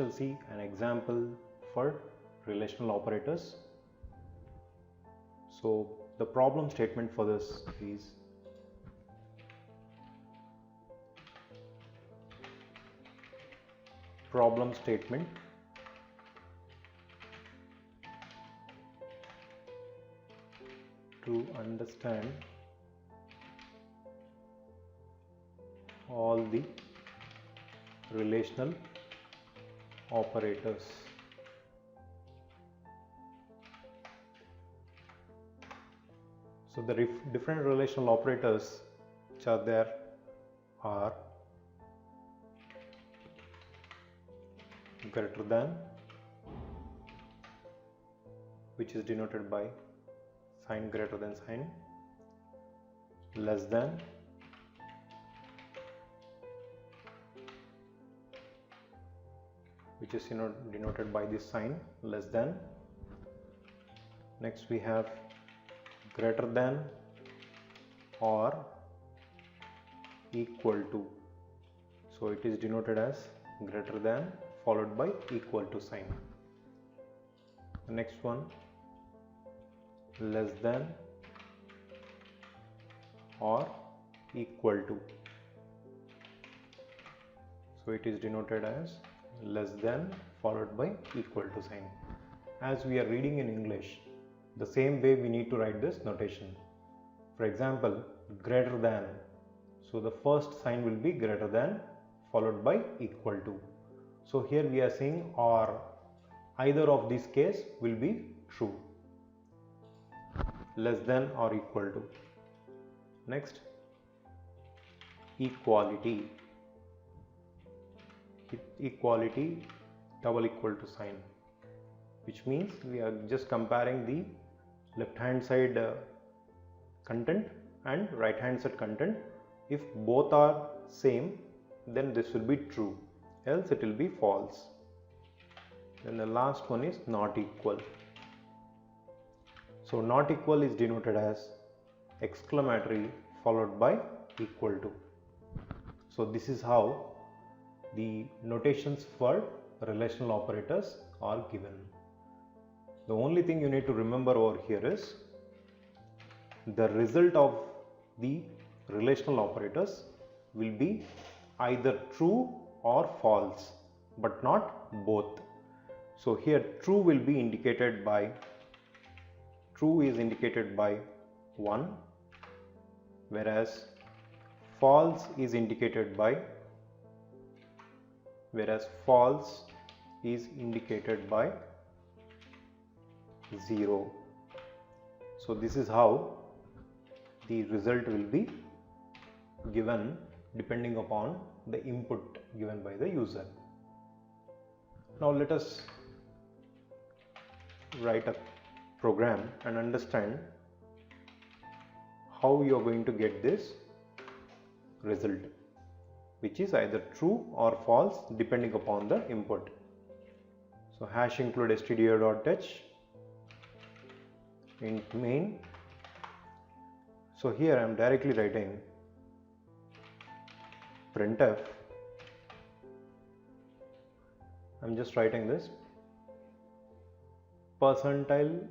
shall see an example for relational operators. So the problem statement for this is problem statement to understand all the relational operators. So the different relational operators which are there are greater than, which is denoted by sign greater than sign, less than, which is denoted by this sign less than. Next we have greater than or equal to. So it is denoted as greater than followed by equal to sign. The next one, less than or equal to. So it is denoted as less than followed by equal to sign. As we are reading in English, the same way we need to write this notation. For example, greater than. So the first sign will be greater than followed by equal to. So here we are saying or. Either of these case will be true. Less than or equal to. Next, equality. Equality double equal to sign, which means we are just comparing the left hand side content and right hand side content. If both are same, then this will be true, else it will be false. Then the last one is not equal. So not equal is denoted as exclamatory followed by equal to. So this is how the notations for relational operators are given. The only thing you need to remember over here is the result of the relational operators will be either true or false, but not both. So here true will be indicated by, true is indicated by 1, whereas false is indicated by, false is indicated by 0. So this is how the result will be given depending upon the input given by the user. Now let us write a program and understand how you are going to get this result, which is either true or false depending upon the input. So hash include stdio.h int main. So here I am directly writing printf. I am just writing this percentile.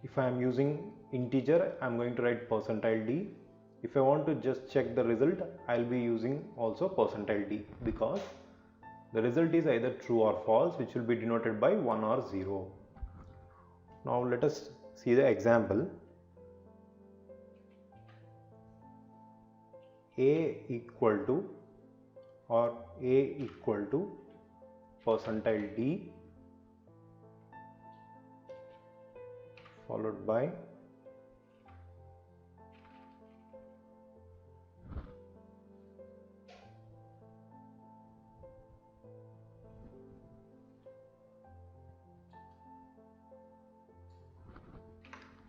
If I am using integer, I am going to write percentile d. If I want to just check the result, I will be using also percentile d, because the result is either true or false, which will be denoted by 1 or 0. Now let us see the example. A equal to or A equal to percentile d followed by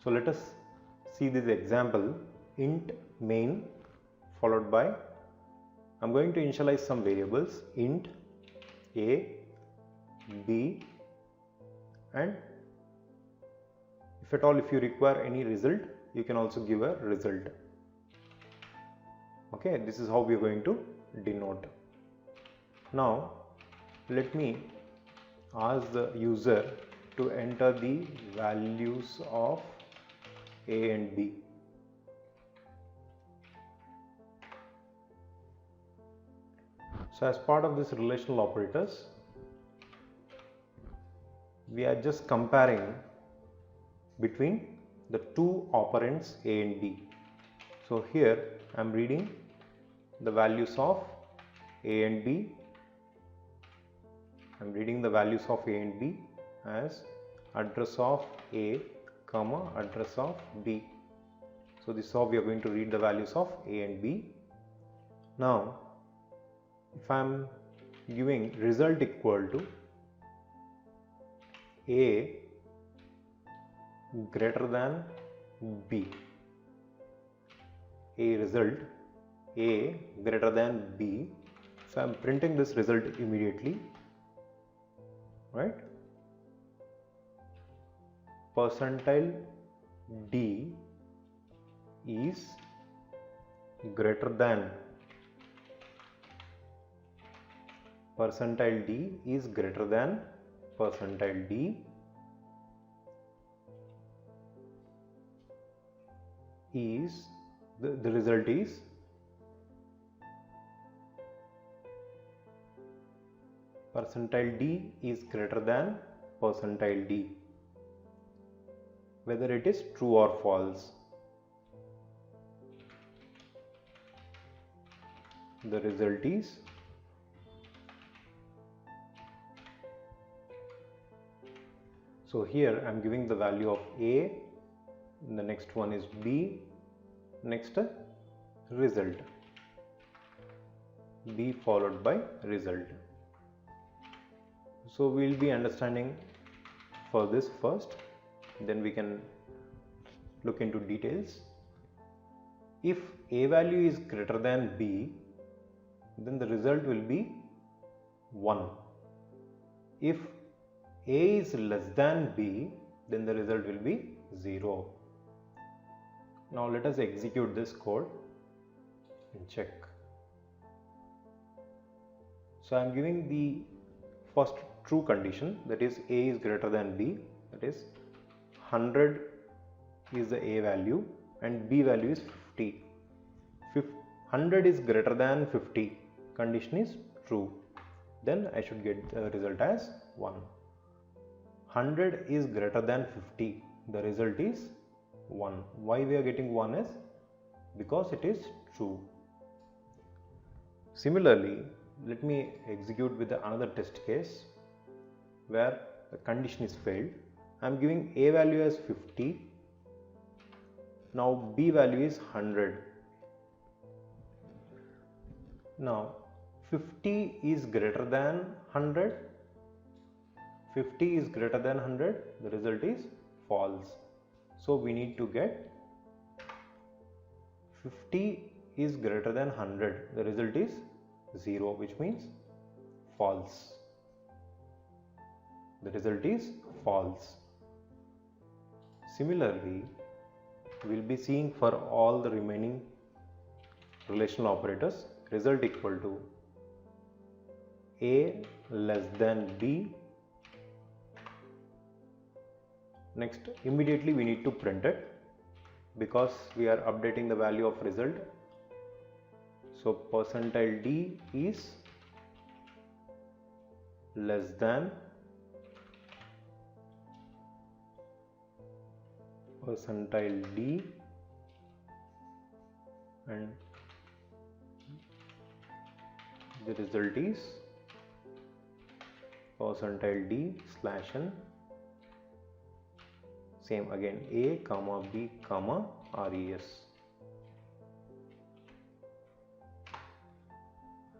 So let us see this example. Int main followed by, I am going to initialize some variables, int a, b, and if at all if you require any result, you can also give a result. Okay, this is how we are going to denote. Now let me ask the user to enter the values of A and B. So as part of this relational operators, we are just comparing between the two operands A and B. So here I am reading the values of A and B. I am reading the values of A and B as address of A, comma, address of B. So this is how we are going to read the values of A and B. Now, if I am giving result equal to A greater than B, A result A greater than B, so I am printing this result immediately, right? Percentile D is greater than percentile D is greater than percentile D is the result is percentile D is greater than percentile D, whether it is true or false. The result is so here I am giving the value of A, the next one is B, next result, B followed by result. So we will be understanding for this first, then we can look into details. If A value is greater than B, then the result will be 1. If A is less than B, then the result will be 0. Now let us execute this code and check. So I am giving the first true condition, that is A is greater than B, that is 100 is the A value and B value is 50. 100 is greater than 50, condition is true, then I should get the result as 1. 100 is greater than 50, the result is 1. Why we are getting 1 is because it is true. Similarly, let me execute with another test case where the condition is failed. I am giving A value as 50, now B value is 100. Now 50 is greater than 100, 50 is greater than 100, the result is false. So we need to get 50 is greater than 100, the result is 0, which means false. The result is false. Similarly, we will be seeing for all the remaining relational operators, result equal to A less than B. Next, immediately we need to print it because we are updating the value of result. So percentile D is less than percentile D and the result is percentile D slash n, same again A comma B comma RES.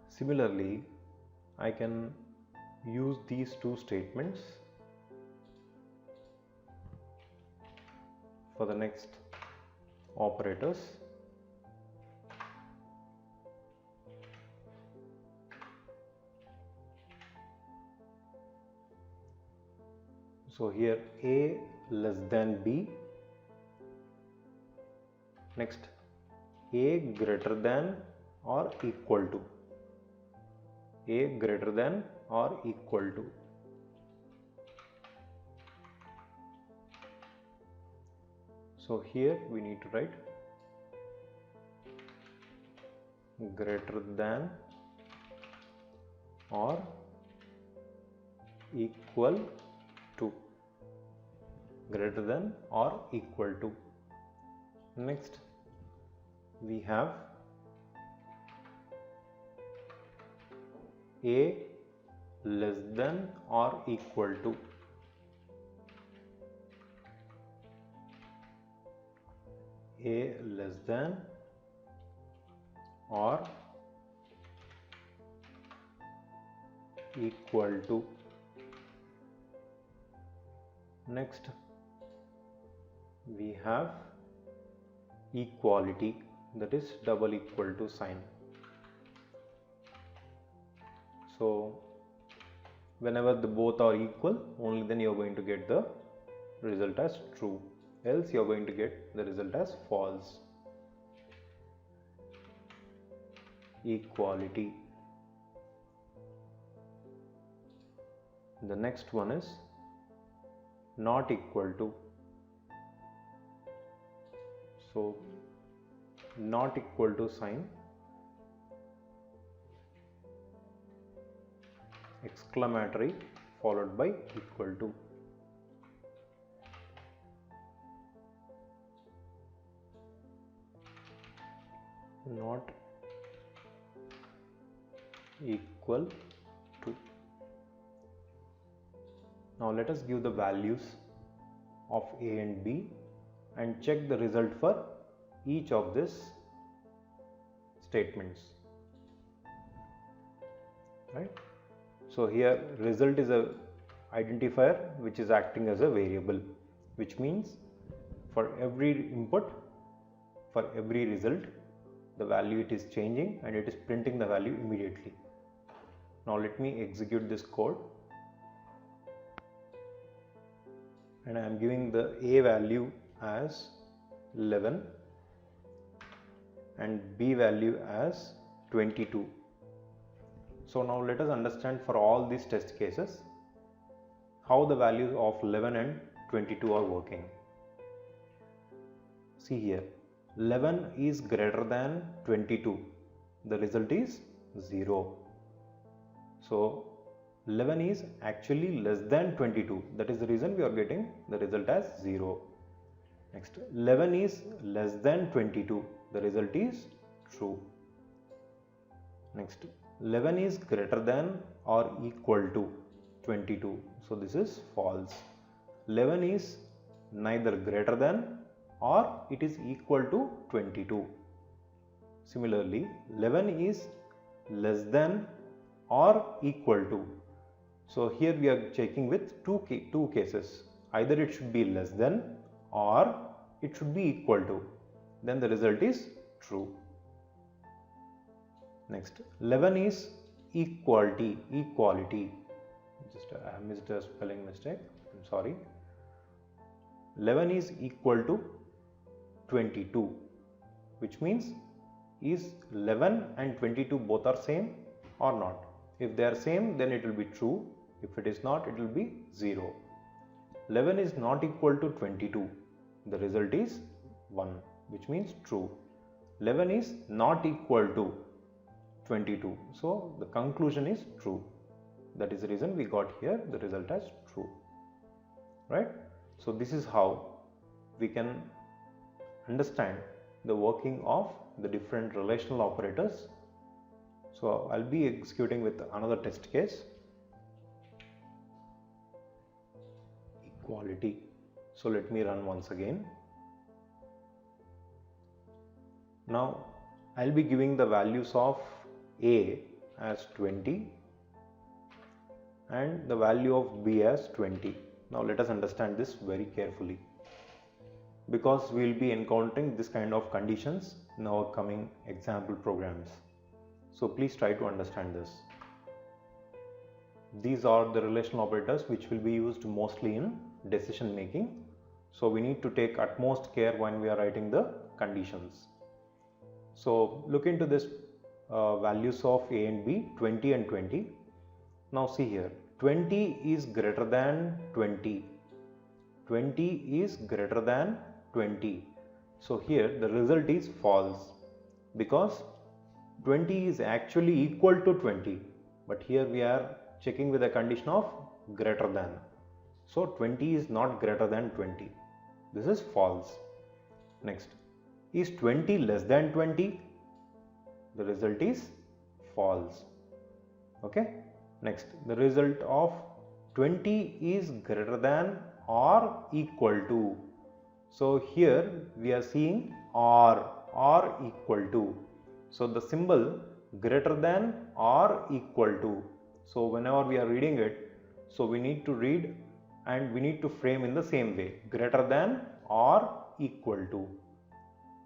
Similarly, I can use these two statements for the next operators. So here A less than B, next A greater than or equal to, A greater than or equal to. So here we need to write greater than or equal to, greater than or equal to. Next we have A less than or equal to. A less than or equal to. Next we have equality, that is double equal to sign. So whenever the both are equal, only then you are going to get the result as true, else you are going to get the result as false. Equality. The next one is not equal to. So not equal to sign, exclamatory followed by equal to. Not equal to. Now let us give the values of A and B and check the result for each of these statements, right? So here result is a identifier which is acting as a variable, which means for every input, for every result, the value it is changing and it is printing the value immediately. Now let me execute this code, and I am giving the A value as 11 and B value as 22. So now let us understand for all these test cases how the values of 11 and 22 are working. See here, 11 is greater than 22, the result is 0. So 11 is actually less than 22, that is the reason we are getting the result as 0. Next, 11 is less than 22, the result is true. Next, 11 is greater than or equal to 22, so this is false. 11 is neither greater than or it is equal to 22. Similarly, 11 is less than or equal to. So here we are checking with two cases, either it should be less than or it should be equal to, then the result is true. Next, 11 is equality, just I missed a spelling mistake, I'm sorry. 11 is equal to 22, which means is 11 and 22 both are same or not. If they are same, then it will be true. If it is not, it will be 0. 11 is not equal to 22, the result is 1, which means true. 11 is not equal to 22, so the conclusion is true. That is the reason we got here the result as true, right? So this is how we can understand the working of the different relational operators. So I'll be executing with another test case, equality. So let me run once again. Now I'll be giving the values of A as 20 and the value of B as 20. Now let us understand this very carefully, because we will be encountering this kind of conditions in our coming example programs. So please try to understand this. These are the relational operators which will be used mostly in decision making. So we need to take utmost care when we are writing the conditions. So look into this values of A and B, 20 and 20. Now see here, 20 is greater than 20. 20 is greater than 20. So here the result is false because 20 is actually equal to 20, but here we are checking with a condition of greater than. So 20 is not greater than 20. This is false. Next, is 20 less than 20? The result is false. Okay. Next, the result of 20 is greater than or equal to. So here we are seeing or equal to. So the symbol greater than or equal to. So whenever we are reading it, so we need to read and we need to frame in the same way, greater than or equal to.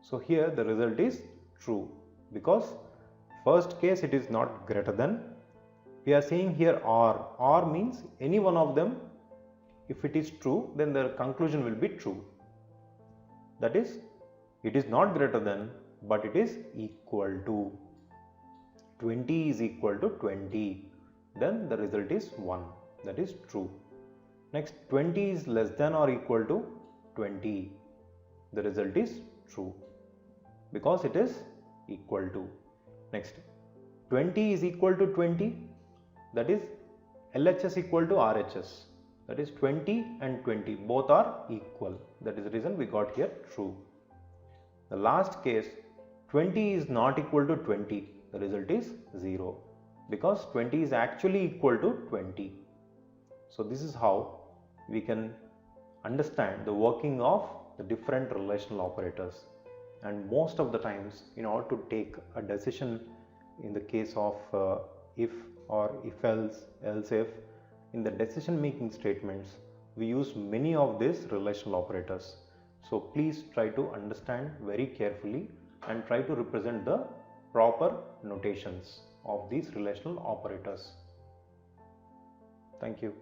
So here the result is true because first case it is not greater than. We are saying here or means any one of them. If it is true, then the conclusion will be true. That is, it is not greater than, but it is equal to. 20 is equal to 20. Then the result is 1. That is true. Next, 20 is less than or equal to 20. The result is true because it is equal to. Next, 20 is equal to 20. That is LHS equal to RHS. That is 20 and 20 both are equal. That is the reason we got here true. The last case, 20 is not equal to 20. The result is 0 because 20 is actually equal to 20. So this is how we can understand the working of the different relational operators. And most of the times, in order to take a decision in the case of if or if else, else if, in the decision making statements, we use many of these relational operators. So please try to understand very carefully and try to represent the proper notations of these relational operators. Thank you.